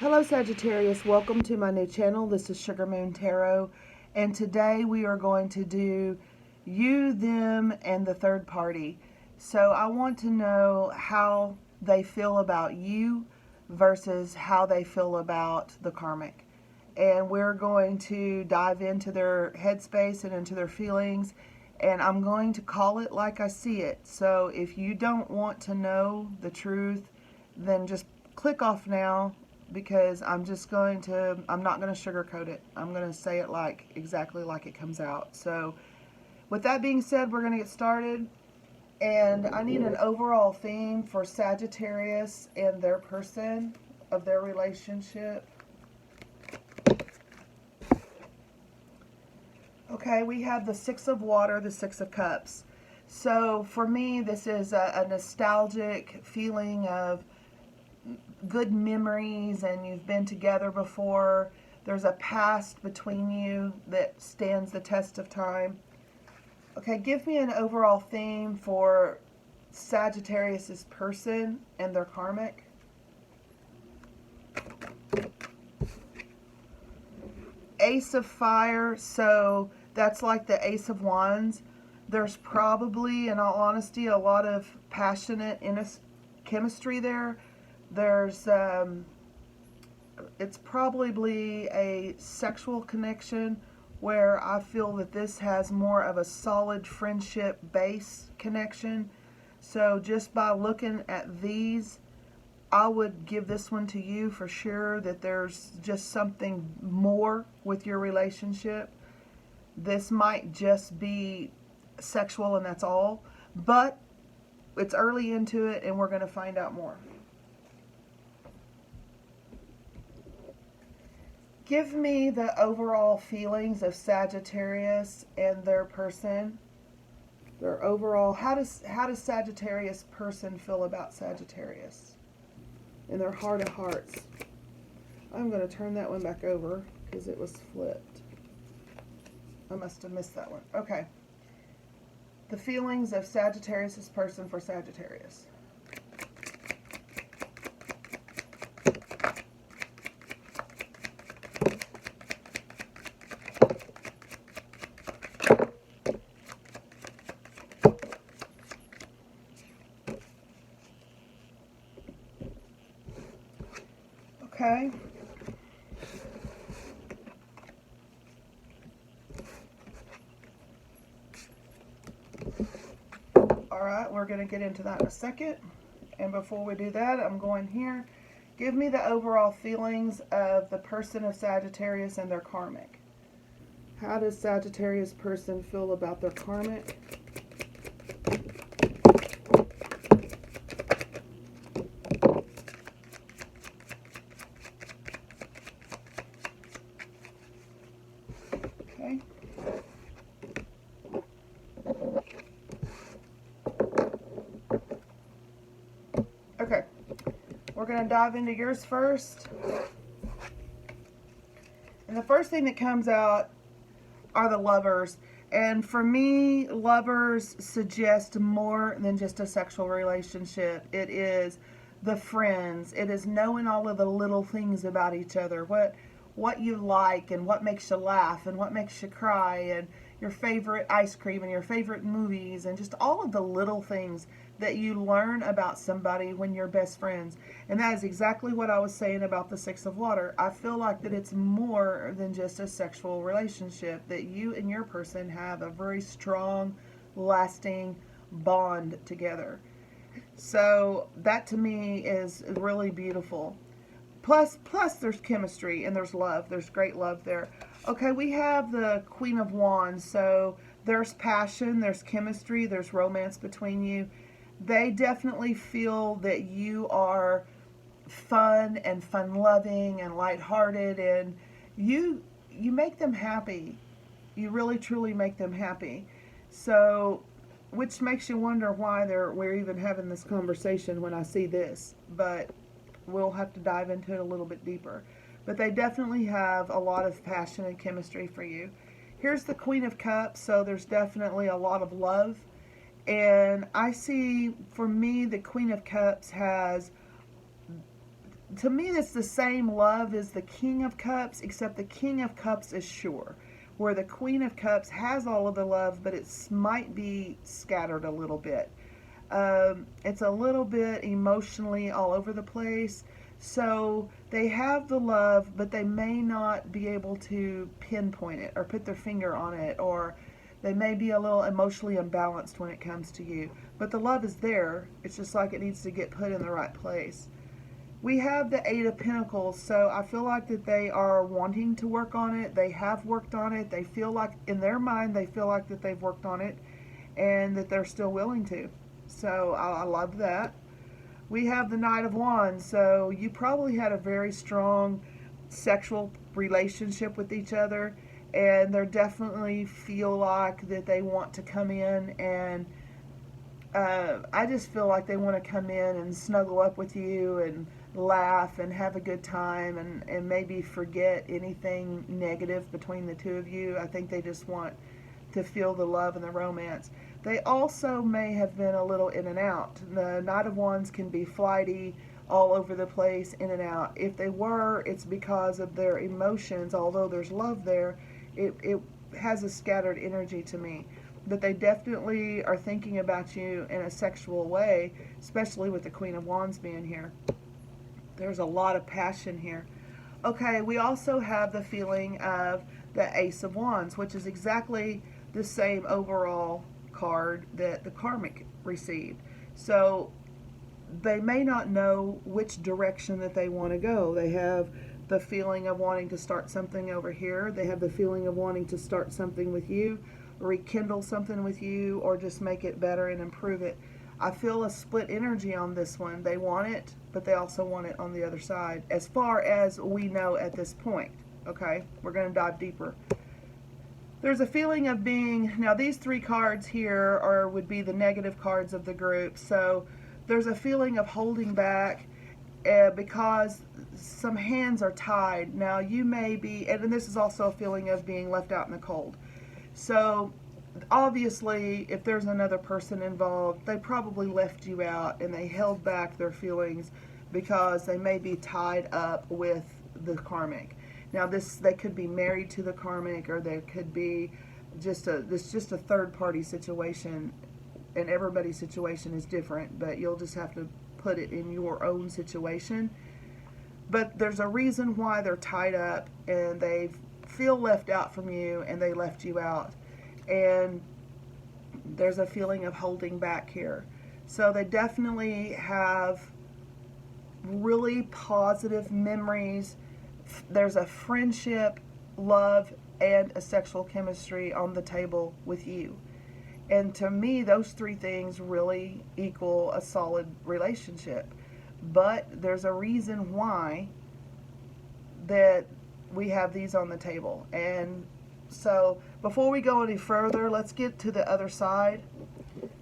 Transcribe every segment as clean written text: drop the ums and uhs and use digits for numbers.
Hello Sagittarius, welcome to my new channel. This is Sugar Moon Tarot, and today we are going to do you, them, and the third party. So I want to know how they feel about you versus how they feel about the karmic. And we're going to dive into their headspace and into their feelings, and I'm going to call it like I see it. So if you don't want to know the truth, then just click off now, because I'm not going to sugarcoat it. I'm going to say it exactly like it comes out. So with that being said, we're going to get started. And I need an overall theme for Sagittarius and their person of their relationship. Okay, we have the Six of Water, the Six of Cups. So for me, this is a nostalgic feeling of good memories, and you've been together before. There's a past between you that stands the test of time. Okay, give me an overall theme for Sagittarius's person and their karmic. Ace of Fire, so that's like the Ace of Wands. There's probably, in all honesty, a lot of passionate chemistry there. There's it's probably a sexual connection where I feel that this has more of a solid friendship base connection. So just by looking at these, I would give this one to you for sure, that there's just something more with your relationship. This might just be sexual and that's all, but it's early into it and we're going to find out more. Give me the overall feelings of Sagittarius and their person. Their overall, how does Sagittarius person feel about Sagittarius in their heart of hearts? I'm going to turn that one back over because it was flipped. I must have missed that one. Okay. The feelings of Sagittarius's person for Sagittarius. Okay. All right, we're going to get into that in a second. And before we do that, I'm going here. Give me the overall feelings of the person of Sagittarius and their karmic. How does Sagittarius person feel about their karmic? Okay. Okay. We're going to dive into yours first. And the first thing that comes out are the Lovers. And for me, Lovers suggest more than just a sexual relationship. It is the friends. It is knowing all of the little things about each other. What you like and what makes you laugh and what makes you cry, and your favorite ice cream and your favorite movies, and just all of the little things that you learn about somebody when you're best friends. And that is exactly what I was saying about the Six of Water. I feel like that it's more than just a sexual relationship, that you and your person have a very strong, lasting bond together. So that to me is really beautiful. Plus there's chemistry and there's love. There's great love there. Okay, we have the Queen of Wands. So there's passion, there's chemistry, there's romance between you. They definitely feel that you are fun and fun-loving and lighthearted, and you make them happy. You really truly make them happy. So, which makes you wonder why we're even having this conversation when I see this. But we'll have to dive into it a little bit deeper. But they definitely have a lot of passion and chemistry for you. Here's the Queen of Cups, so there's definitely a lot of love. And I see, for me, the Queen of Cups has to me, it's the same love as the King of Cups, except the King of Cups is sure, where the Queen of Cups has all of the love, but it might be scattered a little bit. It's a little bit emotionally all over the place. So they have the love, but they may not be able to pinpoint it or put their finger on it, or they may be a little emotionally imbalanced when it comes to you. But the love is there. It's just like it needs to get put in the right place. We have the Eight of Pentacles, so I feel like that they are wanting to work on it. They have worked on it. They feel like, in their mind, they feel like that they've worked on it and that they're still willing to. So I love that. We have the Knight of Wands, so you probably had a very strong sexual relationship with each other, and they definitely feel like that they want to come in and I just feel like they want to come in and snuggle up with you and laugh and have a good time and maybe forget anything negative between the two of you. I think they just want to feel the love and the romance. They also may have been a little in and out. The Knight of Wands can be flighty, all over the place, in and out. If they were, it's because of their emotions. Although there's love there, it has a scattered energy to me. But they definitely are thinking about you in a sexual way, especially with the Queen of Wands being here. There's a lot of passion here. Okay, we also have the feeling of the Ace of Wands, which is exactly the same overall card that the karmic received. So they may not know which direction that they want to go. They have the feeling of wanting to start something over here. They have the feeling of wanting to start something with you, rekindle something with you, or just make it better and improve it. I feel a split energy on this one. They want it, but they also want it on the other side, as far as we know at this point. Okay, we're going to dive deeper. There's a feeling of being, now these three cards here would be the negative cards of the group, so there's a feeling of holding back because some hands are tied. Now you may be, and this is also a feeling of being left out in the cold. So obviously, if there's another person involved, they probably left you out and they held back their feelings because they may be tied up with the karmic. Now they could be married to the karmic, or they could be just a third party situation, and everybody's situation is different, but you'll just have to put it in your own situation. But there's a reason why they're tied up and they feel left out from you and they left you out. And there's a feeling of holding back here. So they definitely have really positive memories. There's a friendship, love, and a sexual chemistry on the table with you. And to me, those three things really equal a solid relationship. But there's a reason why that we have these on the table. And so before we go any further, let's get to the other side.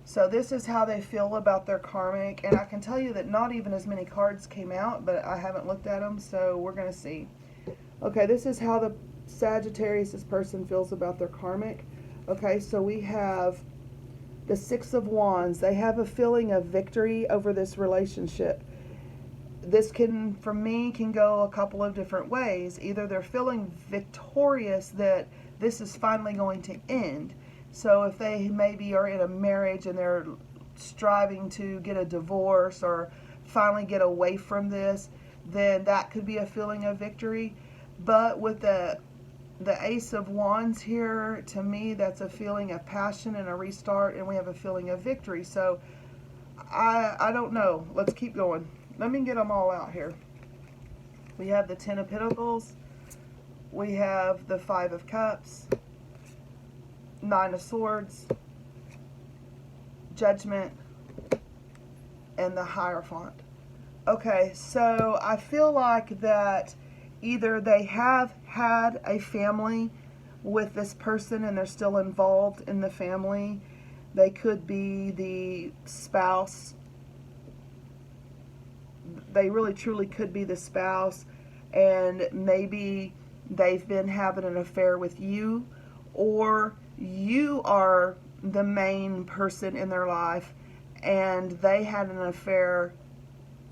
So this is how they feel about their karmic. And I can tell you that not even as many cards came out, but I haven't looked at them, so we're going to see. Okay, this is how the Sagittarius, this person, feels about their karmic. Okay, so we have the Six of Wands. They have a feeling of victory over this relationship. This can, for me, can go a couple of different ways. Either they're feeling victorious that this is finally going to end. So if they maybe are in a marriage and they're striving to get a divorce or finally get away from this, then that could be a feeling of victory. But with the Ace of Wands here, to me, that's a feeling of passion and a restart, and we have a feeling of victory. So I don't know. Let's keep going. Let me get them all out here. We have the Ten of Pentacles. We have the Five of Cups. Nine of Swords. Judgment. And the Hierophant. Okay, so I feel like that either they have had a family with this person and they're still involved in the family. They could be the spouse. They really truly could be the spouse, and maybe they've been having an affair with you, or you are the main person in their life and they had an affair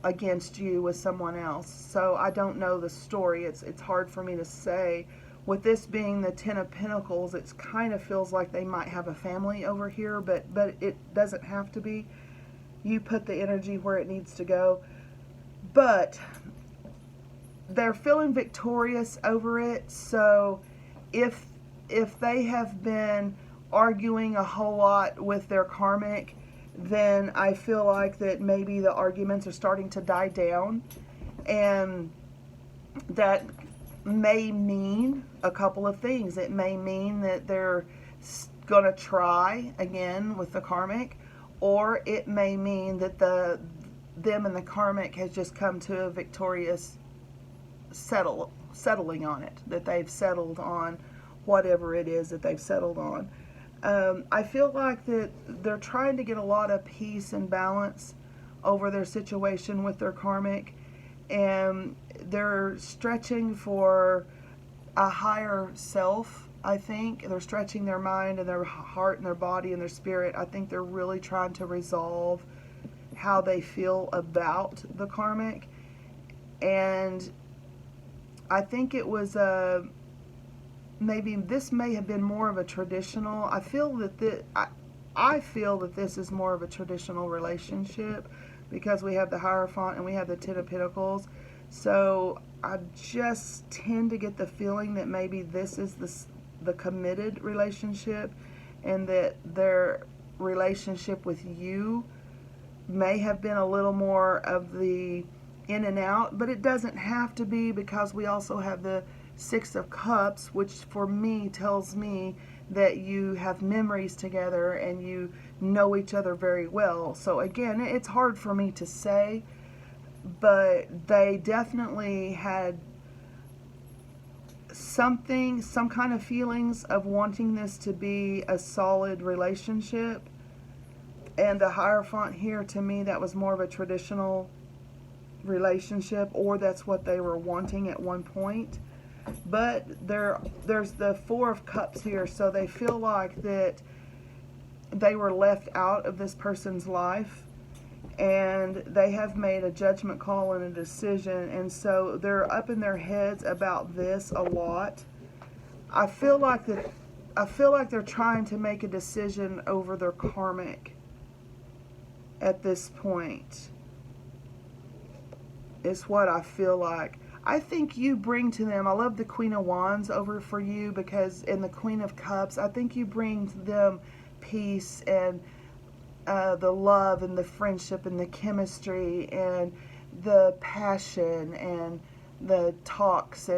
against you with someone else. So I don't know the story. It's hard for me to say. With this being the Ten of Pentacles, it kind of feels like they might have a family over here, but it doesn't have to be. You put the energy where it needs to go. But they're feeling victorious over it. So if they have been arguing a whole lot with their karmic, then I feel like that maybe the arguments are starting to die down, and that may mean a couple of things. It may mean that they're going to try again with the karmic, or it may mean that them and the karmic has just come to a victorious settling on it, that they've settled on whatever it is that they've settled on. I feel like that they're trying to get a lot of peace and balance over their situation with their karmic, and they're stretching for a higher self. I think they're stretching their mind and their heart and their body and their spirit. I think they're really trying to resolve how they feel about the karmic, and I think it was maybe this may have been more of a traditional. I feel that I feel that this is more of a traditional relationship, because we have the Hierophant and we have the Ten of Pentacles. So I just tend to get the feeling that maybe this is the committed relationship, and that their relationship with you may have been a little more of the in and out, but it doesn't have to be, because we also have the Six of Cups, which for me tells me that you have memories together and you know each other very well. So again, it's hard for me to say, but they definitely had some kind of feelings of wanting this to be a solid relationship. And the Hierophant here, to me, that was more of a traditional relationship, or that's what they were wanting at one point. But there's the Four of Cups here, so they feel like that they were left out of this person's life, and they have made a judgment call and a decision, and so they're up in their heads about this a lot. I feel like they're trying to make a decision over their karmic at this point. Is what I feel like. I think you bring to them, I love the Queen of Wands over for you, because in the Queen of Cups, I think you bring to them peace and the love and the friendship and the chemistry and the passion and the talks,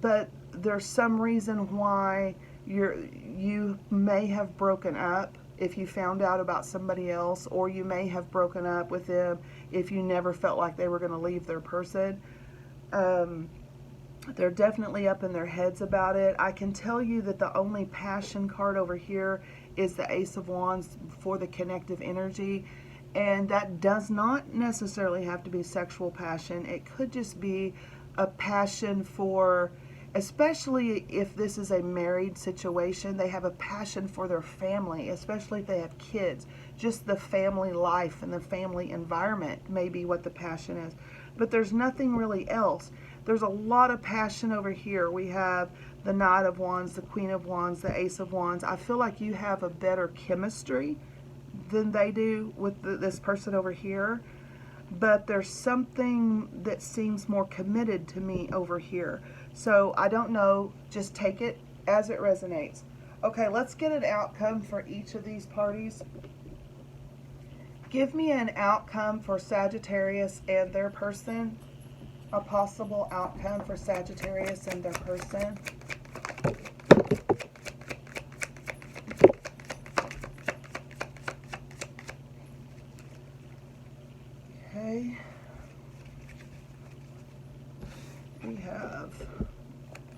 but there's some reason why you may have broken up if you found out about somebody else, or you may have broken up with them if you never felt like they were going to leave their person. They're definitely up in their heads about it. I can tell you that the only passion card over here is the Ace of Wands for the connective energy, and that does not necessarily have to be sexual passion. It could just be a passion for, especially if this is a married situation, they have a passion for their family, especially if they have kids. Just the family life and the family environment may be what the passion is. But there's nothing really else. There's a lot of passion over here. We have the Knight of Wands, the Queen of Wands, the Ace of Wands. I feel like you have a better chemistry than they do with this person over here. But there's something that seems more committed to me over here. So I don't know. Just take it as it resonates. Okay, let's get an outcome for each of these parties. Give me an outcome for Sagittarius and their person. A possible outcome for Sagittarius and their person. Okay.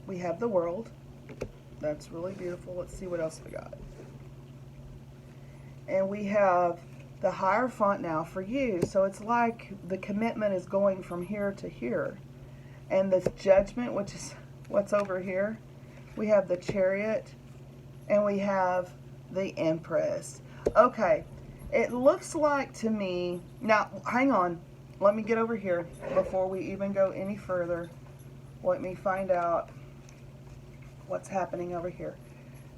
We have the World. That's really beautiful. Let's see what else we got. And we have the Hierophant now for you. So it's like the commitment is going from here to here. And the Judgment, which is what's over here. We have the Chariot. And we have the Empress. Okay. It looks like to me... Now, hang on. let me get over here before we even go any further. Let me find out what's happening over here.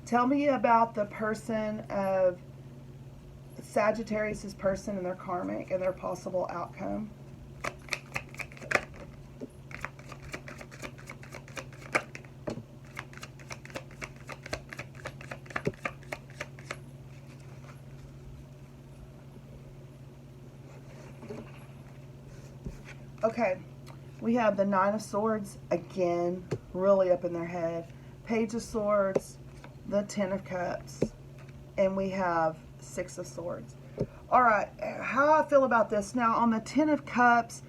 Tell me about the person of Sagittarius' person and their karmic and their possible outcome. Okay, we have the Nine of Swords, again, really up in their head. Page of Swords, the Ten of Cups, and we have Six of Swords. All right, how I feel about this. Now, on the Ten of Cups,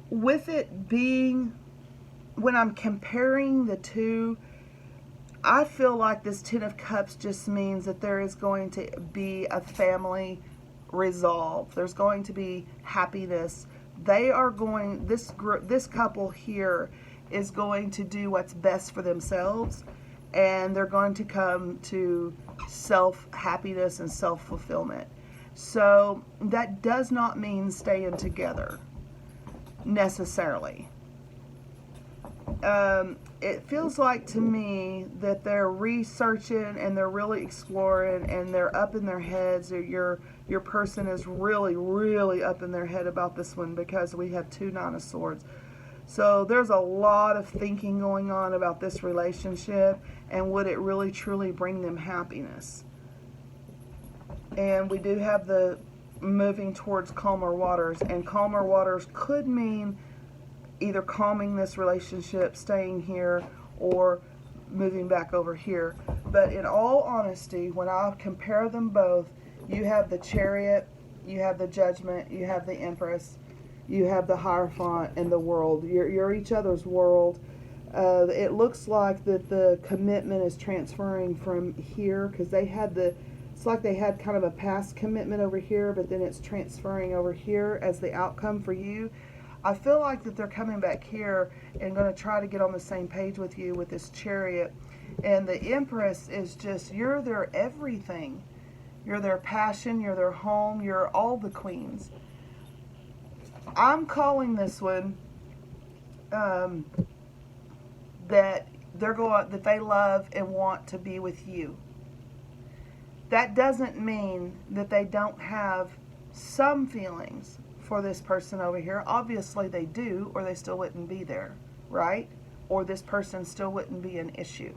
with it being, when I'm comparing the two, I feel like this Ten of Cups just means that there is going to be a family resolve. There's going to be happiness. They are going, this group, this couple here is going to do what's best for themselves, and they're going to come to self-happiness and self-fulfillment. So that does not mean staying together necessarily. It feels like to me that they're researching and they're really exploring and they're up in their heads. Your person is really, really up in their head about this one, because we have two Nine of Swords. So there's a lot of thinking going on about this relationship, and would it really truly bring them happiness? And we do have the moving towards calmer waters, and calmer waters could mean either calming this relationship, staying here, or moving back over here. But in all honesty, when I compare them both, you have the Chariot, you have the Judgment, you have the Empress, you have the Hierophant, and the World. You're each other's world. It looks like that the commitment is transferring from here, because they had it's like they had kind of a past commitment over here, but then it's transferring over here as the outcome for you. I feel like that they're coming back here and going to try to get on the same page with you with this Chariot. And the Empress is just, you're their everything. You're their passion, you're their home, you're all the queens. I'm calling this one that they love and want to be with you. That doesn't mean that they don't have some feelings for this person over here. Obviously they do, or they still wouldn't be there, right? Or this person still wouldn't be an issue.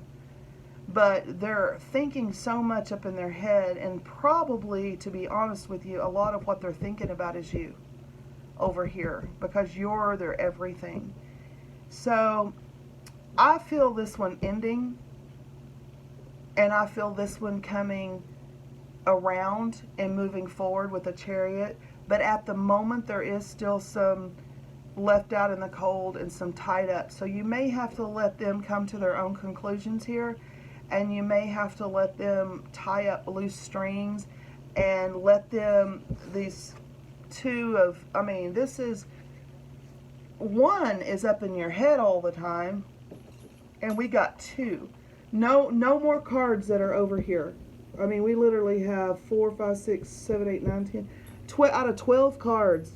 But they're thinking so much up in their head, and probably, to be honest with you, a lot of what they're thinking about is you over here, because you're their everything. So I feel this one ending, and I feel this one coming around and moving forward with a Chariot. But at the moment, there is still some left out in the cold and some tied up. So you may have to let them come to their own conclusions here, and you may have to let them tie up loose strings and let them, these two of, I mean, this is, one is up in your head all the time, and we got two. No more cards that are over here. I mean, we literally have 4, 5, 6, 7, 8, 9, 10. Out of 12 cards,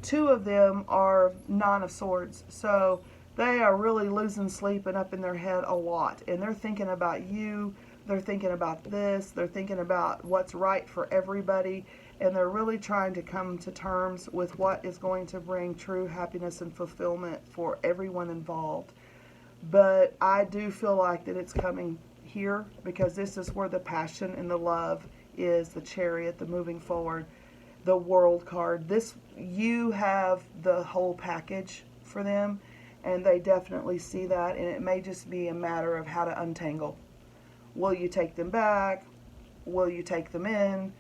2 of them are Nine of Swords. So they are really losing sleep and up in their head a lot. And they're thinking about you. They're thinking about this. They're thinking about what's right for everybody. And they're really trying to come to terms with what is going to bring true happiness and fulfillment for everyone involved. But I do feel like that it's coming here, because this is where the passion and the love is, the Chariot, the moving forward, the World card. This, you have the whole package for them, and they definitely see that, and it may just be a matter of how to untangle. Will you take them back? Will you take them in?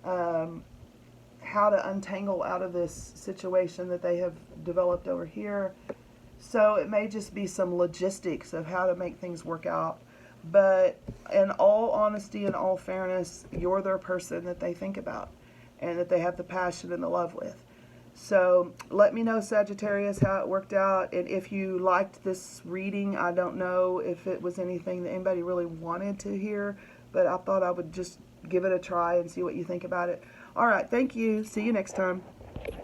How to untangle out of this situation that they have developed over here. So it may just be some logistics of how to make things work out. But in all honesty and all fairness, you're their person that they think about and that they have the passion and the love with. So let me know, Sagittarius, how it worked out. And if you liked this reading, I don't know if it was anything that anybody really wanted to hear, but I thought I would just give it a try and see what you think about it. All right, thank you. See you next time.